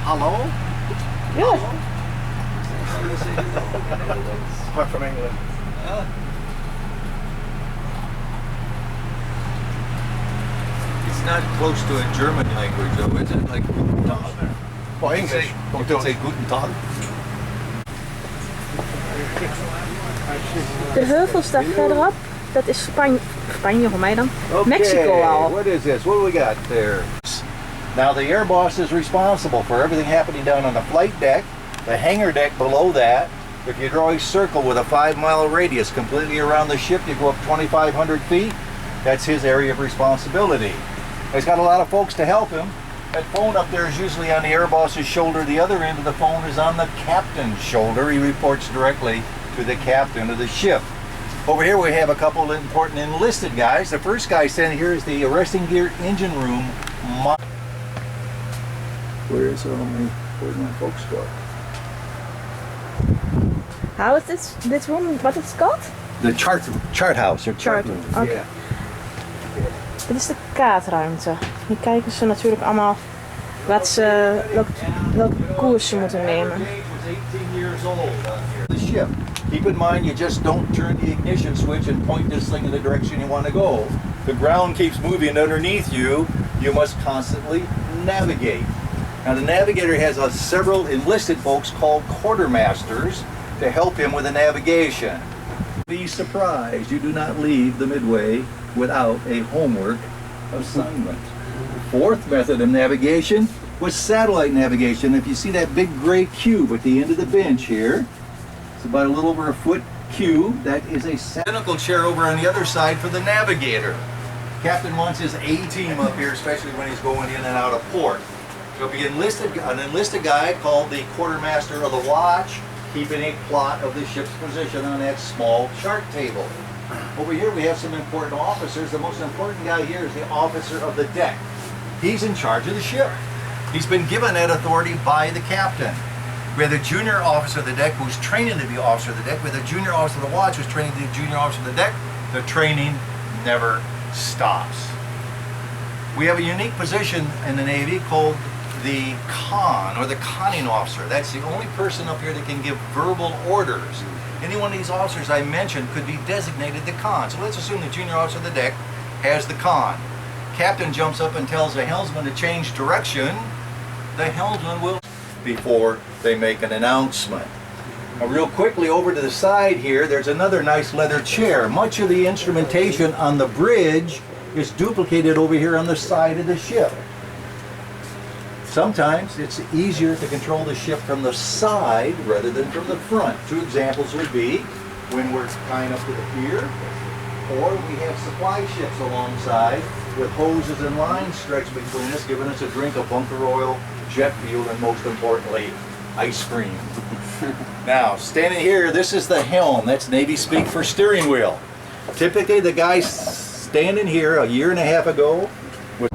Hello? Yes. I'm from England. It's not close to a German language, though, is it? Like, Well, English. you can say Guten Tag. De heuvel staat verderop. Dat is Spanje voor mij dan. Mexico al. What is this? What do we got there? Now the air boss is responsible for everything happening down on the flight deck, the hangar deck below that. If you draw a circle with a 5-mile radius completely around the ship, you go up 2,500 feet. That's his area of responsibility. He's got a lot of folks to help him. That phone up there is usually on the air boss's shoulder. The other end of the phone is on the captain's shoulder. He reports directly to the captain of the ship. Over here we have a couple of important enlisted guys. The first guy standing here is the arresting gear engine room. Where is my folks go? How is this room? What it's called? The chart house. Or chart room. Okay. Yeah. Dit is de kaartruimte. Hier kijken ze natuurlijk allemaal welke koers ze moeten nemen. The ship. Keep in mind, you just don't turn the ignition switch and point this thing in the direction you want to go. The ground keeps moving underneath you. You must constantly navigate. Now the navigator has several enlisted folks called quartermasters to help him with the navigation. Be surprised you do not leave the Midway without a homework assignment. The fourth method of navigation was satellite navigation. If you see that big gray cube at the end of the bench here, it's about a little over a foot cube. That is a identical chair over on the other side for the navigator. Captain wants his A-team up here, especially when he's going in and out of port. There'll be an enlisted guy called the quartermaster of the watch, keeping a plot of the ship's position on that small chart table. Over here we have some important officers. The most important guy here is the officer of the deck. He's in charge of the ship. He's been given that authority by the captain. We have the junior officer of the deck who's training to be officer of the deck. We have the junior officer of the watch who's training to be junior officer of the deck. The training never stops. We have a unique position in the Navy called the con, or the conning officer. That's the only person up here that can give verbal orders. Any one of these officers I mentioned could be designated the con. So let's assume the junior officer of the deck has the con. Captain jumps up and tells the helmsman to change direction. The helmsman will before they make an announcement. Now real quickly over to the side here, there's another nice leather chair. Much of the instrumentation on the bridge is duplicated over here on the side of the ship. Sometimes it's easier to control the ship from the side rather than from the front. Two examples would be when we're tying up to the pier, or we have supply ships alongside with hoses and lines stretched between us, giving us a drink of bunker oil, jet fuel, and most importantly, ice cream. Now, standing here, this is the helm. That's Navy speak for steering wheel. Typically, the guy standing here a year and a half ago was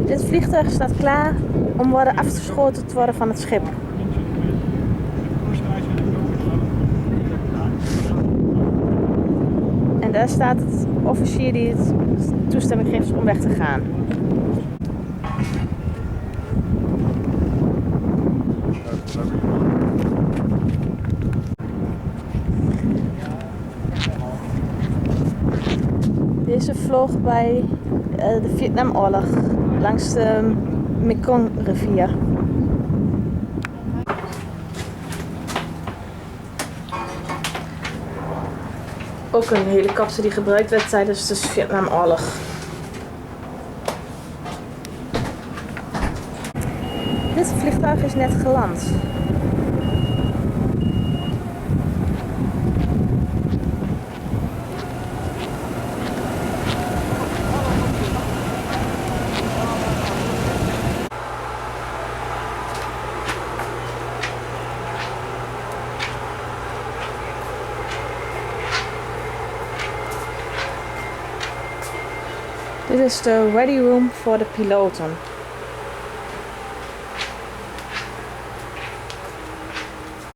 Dit vliegtuig staat klaar om afgeschoten te worden van het schip. En daar staat het officier die het toestemming geeft om weg te gaan. Deze vloog bij de Vietnamoorlog langs de Mekongrivier. Ook een helikopter die gebruikt werd tijdens de Vietnamoorlog. Dit vliegtuig is net geland. Dit is de ready room voor de piloten.